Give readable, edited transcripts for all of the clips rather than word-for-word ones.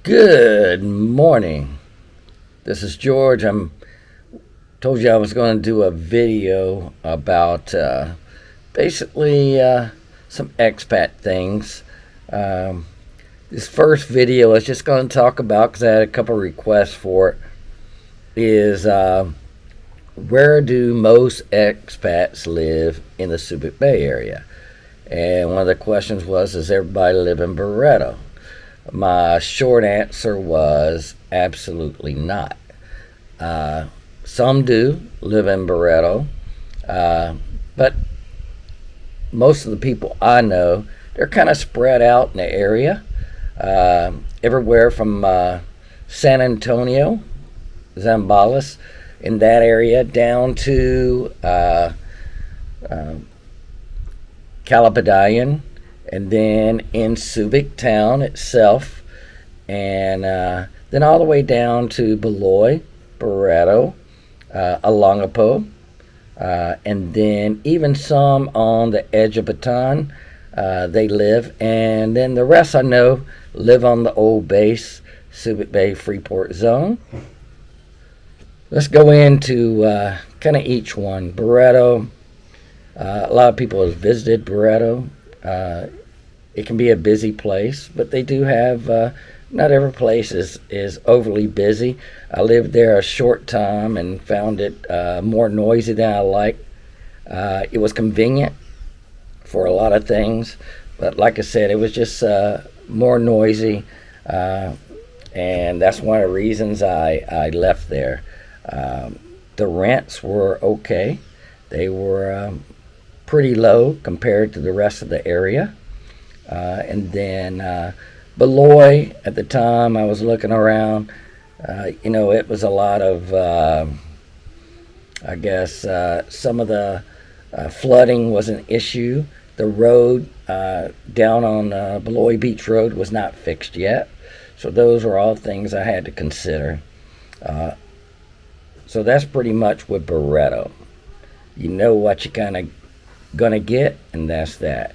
Good morning. This is George. Told you I was going to do a video about basically some expat things. This first video I was just going to talk about, because I had a couple requests for it, is where do most expats live in the Subic Bay area? And one of the questions was, does everybody live in Barretto? My short answer was absolutely not. Some do live in Barretto, but most of the people I know, they're kind of spread out in the area, everywhere from San Antonio, Zambales, in that area, down to Calabadayan, and then in Subic town itself, and then all the way down to Beloy, Barretto, Olongapo, and then even some on the edge of Baton, they live, and then the rest I know live on the old base, Subic Bay Freeport zone. Let's go into kind of each one. Barretto, a lot of people have visited Barretto. It can be a busy place, but they do have, not every place is overly busy. I lived there a short time and found it more noisy than I liked. It was convenient for a lot of things, but like I said, it was just more noisy, and that's one of the reasons I left there. The rents were okay. They were pretty low compared to the rest of the area. And then Beloy, at the time I was looking around, it was a lot of, some of the flooding was an issue. The road down on Beloy Beach Road was not fixed yet. So those were all things I had to consider. So that's pretty much with Barretto. You know what you kind of gonna get, and that's that.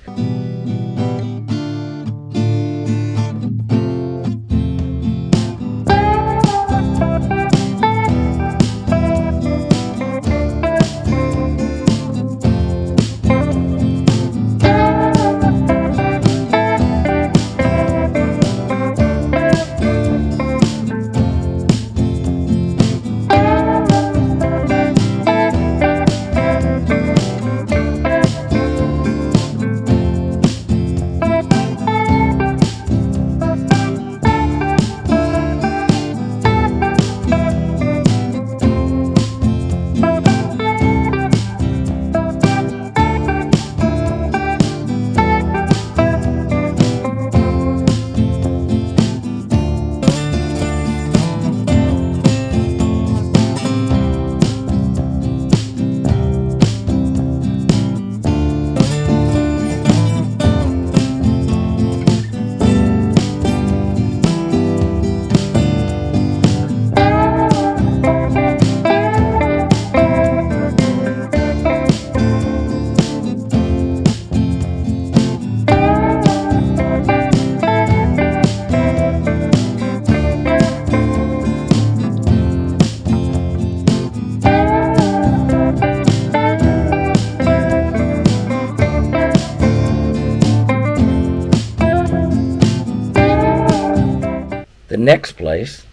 The next place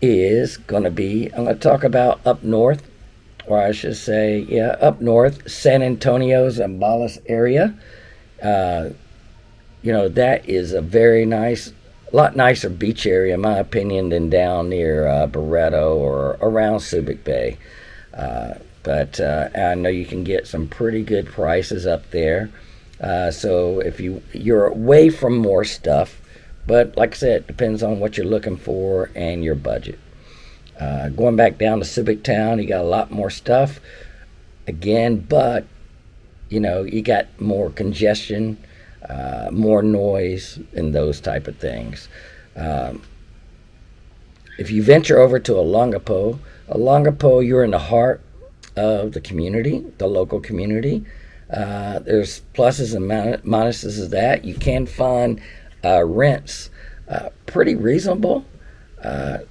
is going to be, I'm going to talk about up north, or I should say, up north, San Antonio, Zambales area. That is a very nice, a lot nicer beach area, in my opinion, than down near Barretto or around Subic Bay. But I know you can get some pretty good prices up there. So if you're away from more stuff, but like I said, it depends on what you're looking for and your budget. Going back down to Subic Town, you got a lot more stuff again, but you got more congestion, more noise, and those type of things. If you venture over to Olongapo, you're in the heart of the community, the local community. There's pluses and minuses of that. You can find rents pretty reasonable.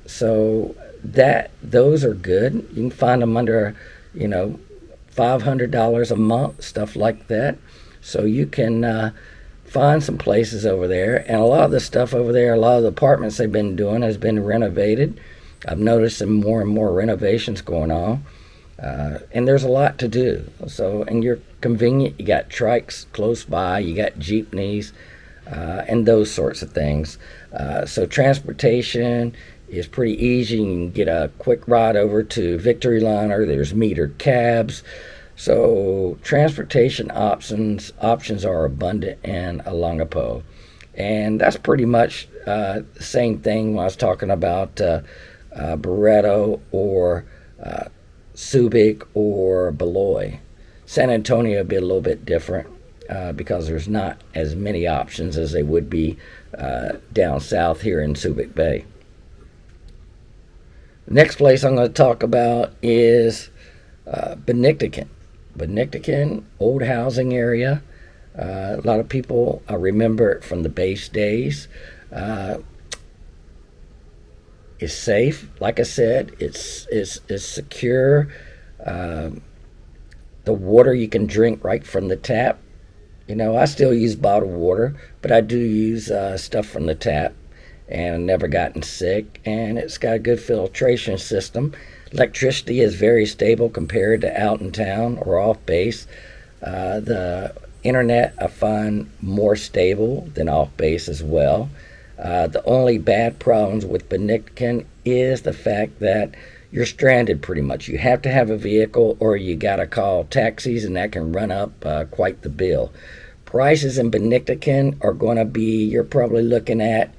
So that those are good. You can find them under, $500 a month, stuff like that. So you can find some places over there, and a lot of the stuff over there, a lot of the apartments they've been doing has been renovated. I've noticed some more and more renovations going on, and there's a lot to do. So, and you're convenient. You got trikes close by, you got jeepneys, and those sorts of things. So transportation is pretty easy. You can get a quick ride over to Victory Liner. There's metered cabs. So transportation options are abundant in Alongapo. And that's pretty much the same thing when I was talking about Barreto or Subic or Beloit. San Antonio would be a little bit different because there's not as many options as they would be down south here in Subic Bay. The next place I'm going to talk about is Benedictine. Benedictine, old housing area. A lot of people remember it from the base days. It's safe. Like I said, it's secure. The water you can drink right from the tap. I still use bottled water, but I do use stuff from the tap, and I've never gotten sick. And it's got a good filtration system. Electricity is very stable compared to out in town or off base. The internet I find more stable than off base as well. The only bad problems with Benedictine is the fact that you're stranded pretty much. You have to have a vehicle or you got to call taxis, and that can run up quite the bill. Prices in Benedictine are going to be, you're probably looking at,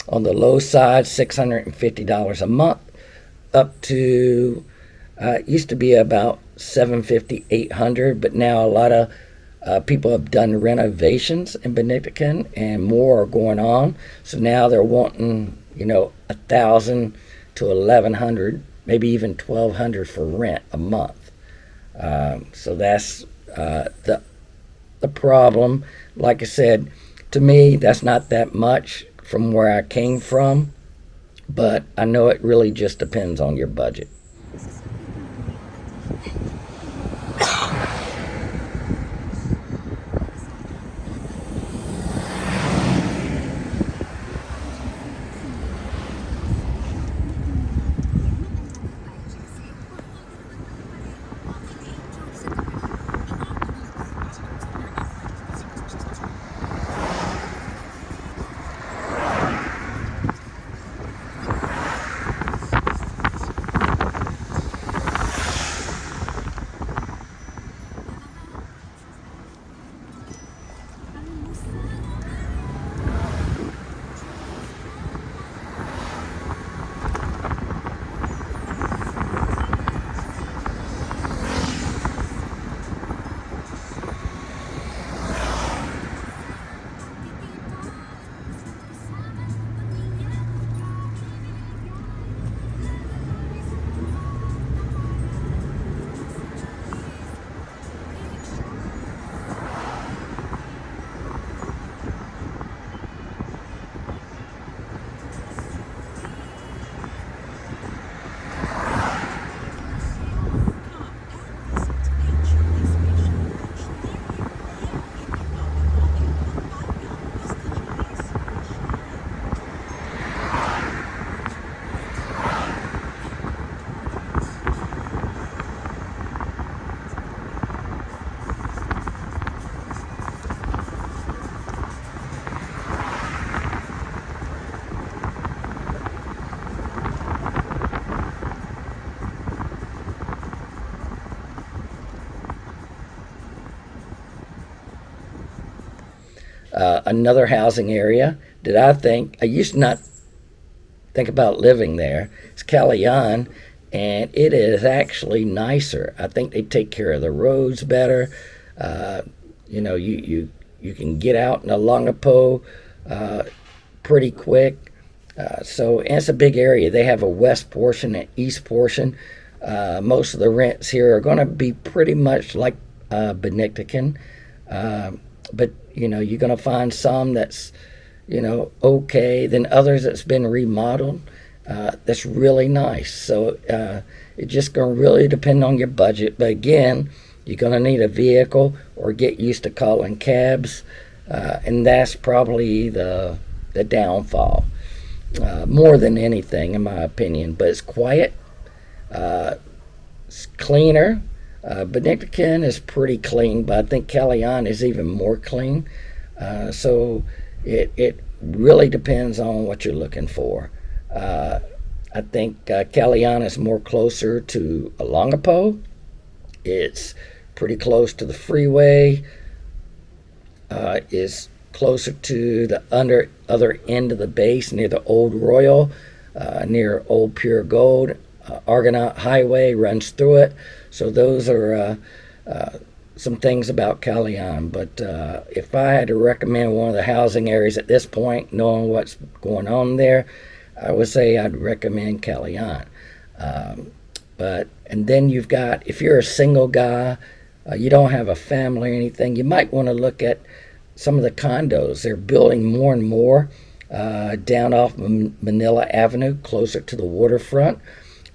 on the low side, $650 a month, up to, used to be about $750, $800, but now a lot of people have done renovations in Benedictine, and more are going on. So now they're wanting, $1,000 to $1,100, maybe even $1,200 for rent a month. So that's the problem. Like I said, to me, that's not that much from where I came from, but I know it really just depends on your budget. Another housing area that I used to not think about living there. It's Calayan, and it is actually nicer. I think they take care of the roads better. You can get out in Alongapo pretty quick. And it's a big area. They have a west portion and east portion. Most of the rents here are going to be pretty much like Benedictine. But you're going to find some that's okay than others that's been remodeled. That's really nice. So it's just going to really depend on your budget. But again, you're going to need a vehicle or get used to calling cabs. And that's probably the downfall more than anything, in my opinion. But it's quiet. It's cleaner. Benedictine is pretty clean, but I think Calian is even more clean. So it really depends on what you're looking for. I think Calian is more closer to Alongapo. It's pretty close to the freeway. Is closer to the other end of the base near the Old Royal, near Old Pure Gold. Argonaut Highway runs through it. So those are some things about Calian. But if I had to recommend one of the housing areas at this point, knowing what's going on there, I would say I'd recommend Calian. And then you've got, if you're a single guy, you don't have a family or anything, you might want to look at some of the condos. They're building more and more down off Manila Avenue, closer to the waterfront.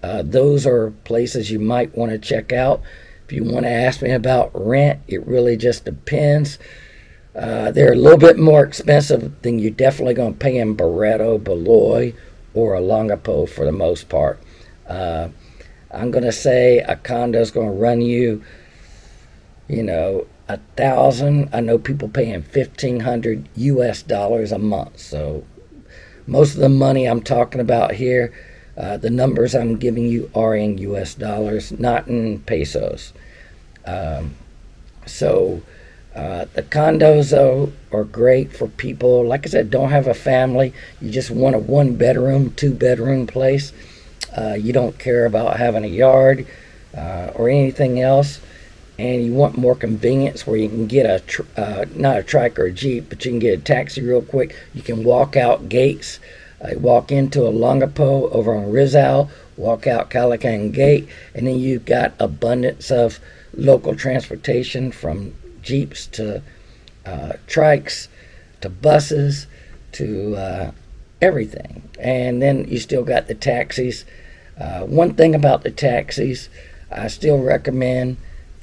Those are places you might want to check out. If you want to ask me about rent, it really just depends. They're a little bit more expensive than you're definitely going to pay in Barreto, Beloy, or Olongapo for the most part. I'm going to say a condo is going to run you, $1,000. I know people paying $1,500 US a month. So most of the money I'm talking about here, the numbers I'm giving you are in US dollars, not in pesos. So the condos, though, are great for people, like I said, don't have a family. You just want a 1-bedroom, 2-bedroom place. You don't care about having a yard or anything else. And you want more convenience where you can get not a trike or a Jeep, but you can get a taxi real quick. You can walk out gates, walk into Olongapo over on Rizal, walk out Calacan Gate, and then you've got abundance of local transportation from Jeeps to trikes to buses to everything. And then you still got the taxis. One thing about the taxis, I still recommend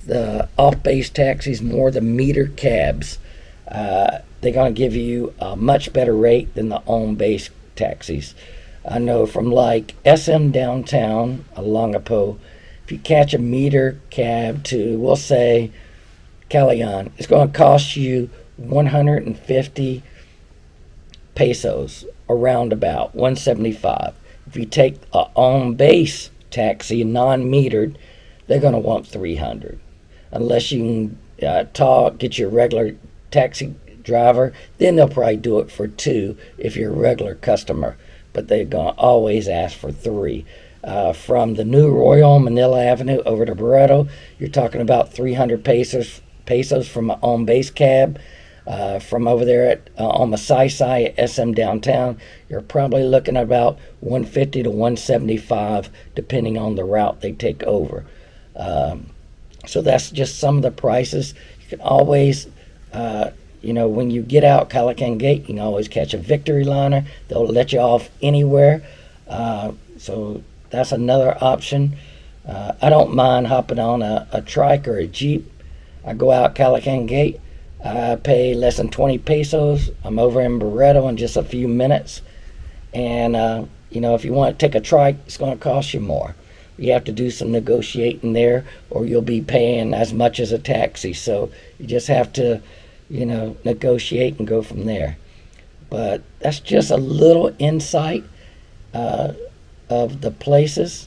the off-base taxis more than meter cabs. They're going to give you a much better rate than the on-base taxis. I know from like SM downtown, Olongapo, if you catch a meter cab to, we'll say, Calian, it's going to cost you 150 pesos, around about 175. If you take a on-base taxi, non-metered, they're going to want 300. Unless you can get your regular taxi driver, then they'll probably do it for 2 if you're a regular customer. But they're going to always ask for 3. From the New Royal Manila Avenue over to Barreto, you're talking about 300 pesos from an on-base cab. From over there on Masaysay at SM downtown, you're probably looking at about 150 to 175, depending on the route they take over. So that's just some of the prices. You can always, when you get out Calacan Gate, you can always catch a Victory liner. They'll let you off anywhere. So that's another option. I don't mind hopping on a trike or a Jeep. I go out Calacan Gate. I pay less than 20 pesos. I'm over in Barreto in just a few minutes. And, if you want to take a trike, it's going to cost you more. You have to do some negotiating there, or you'll be paying as much as a taxi. So you just have to, negotiate and go from there. But that's just a little insight of the places.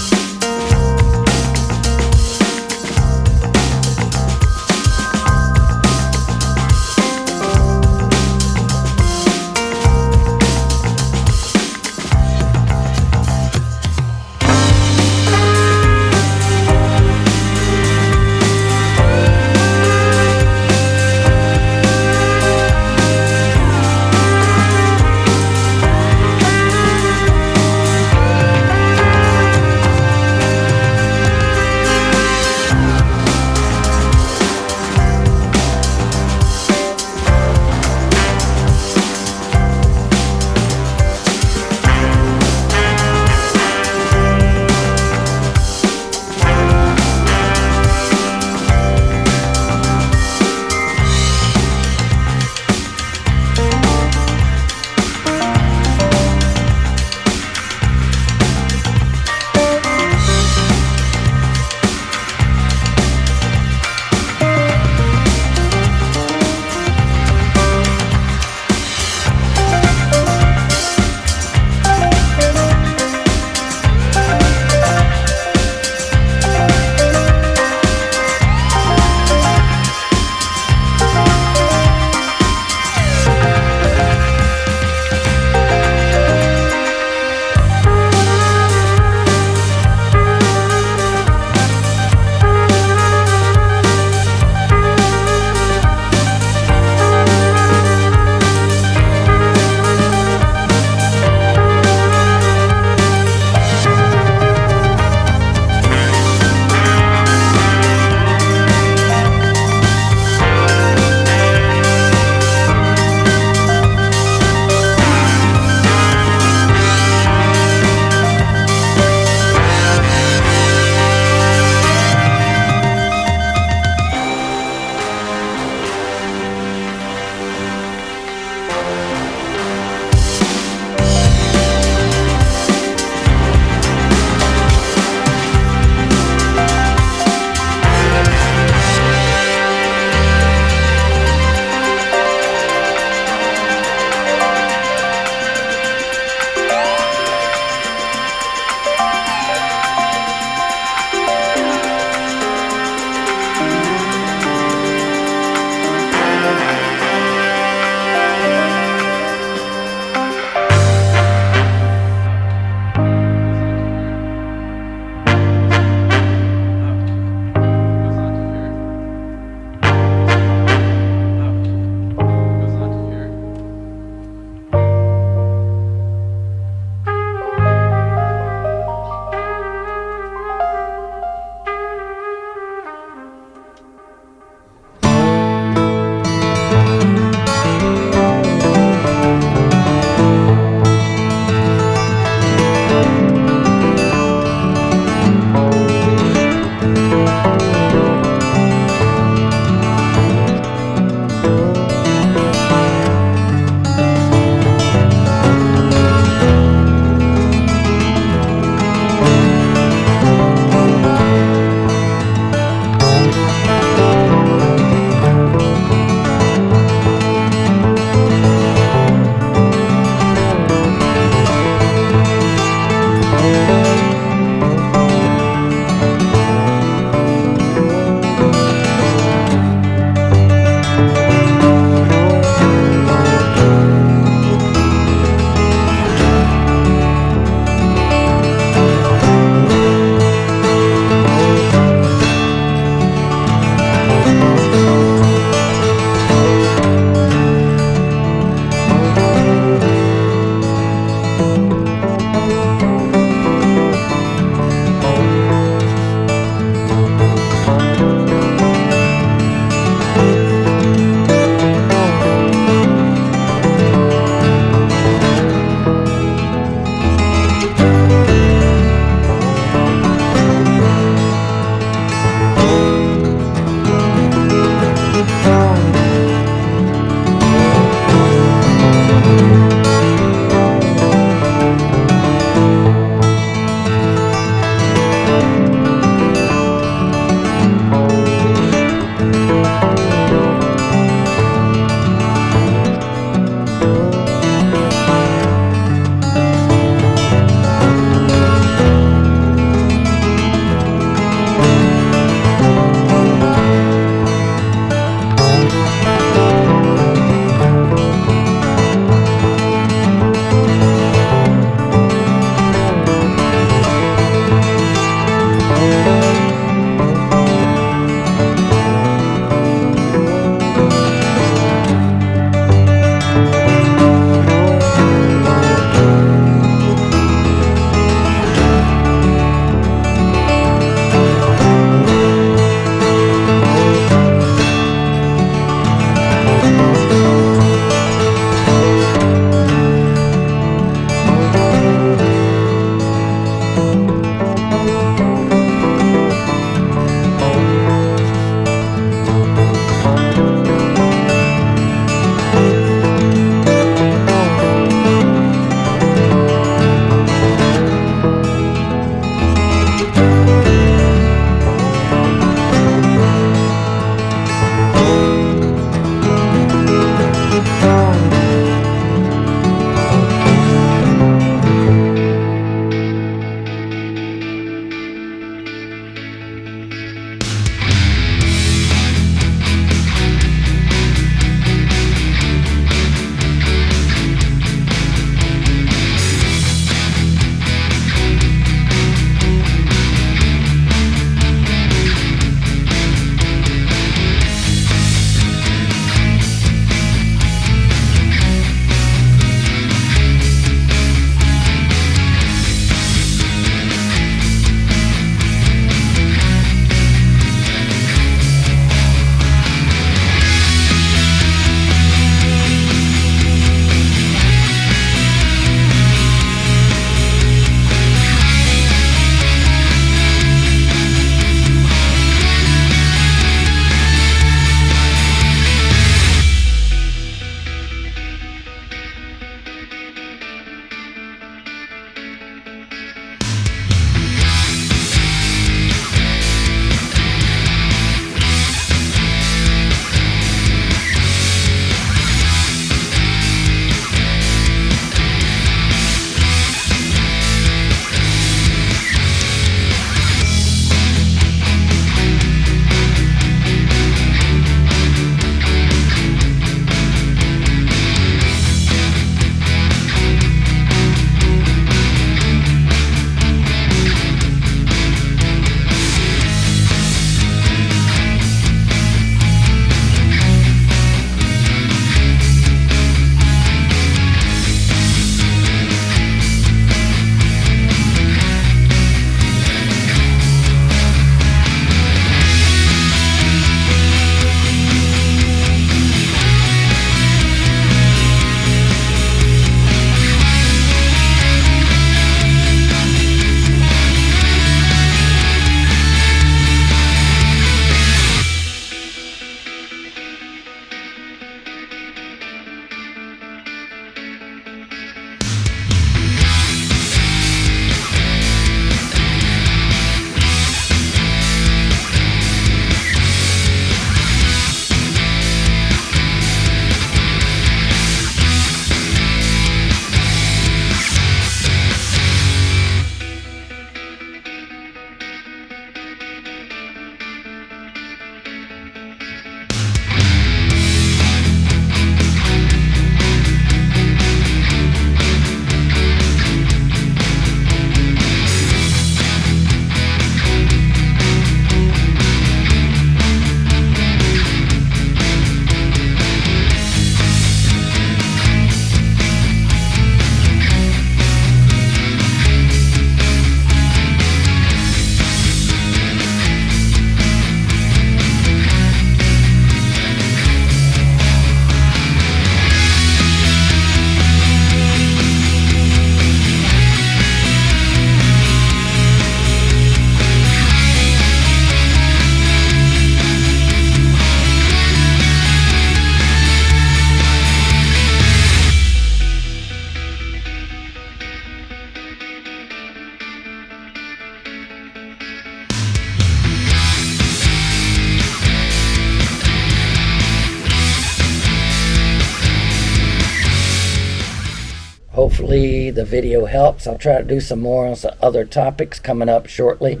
hopefully the video helps. I'll try to do some more on some other topics coming up shortly.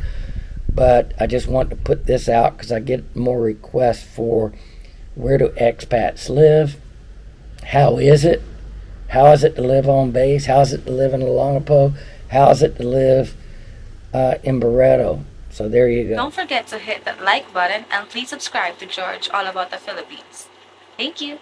But I just want to put this out because I get more requests for where do expats live? How is it? How is it to live on base? How is it to live in Longapo? How is it to live in Barreto? So there you go. Don't forget to hit that like button and please subscribe to George All About the Philippines. Thank you.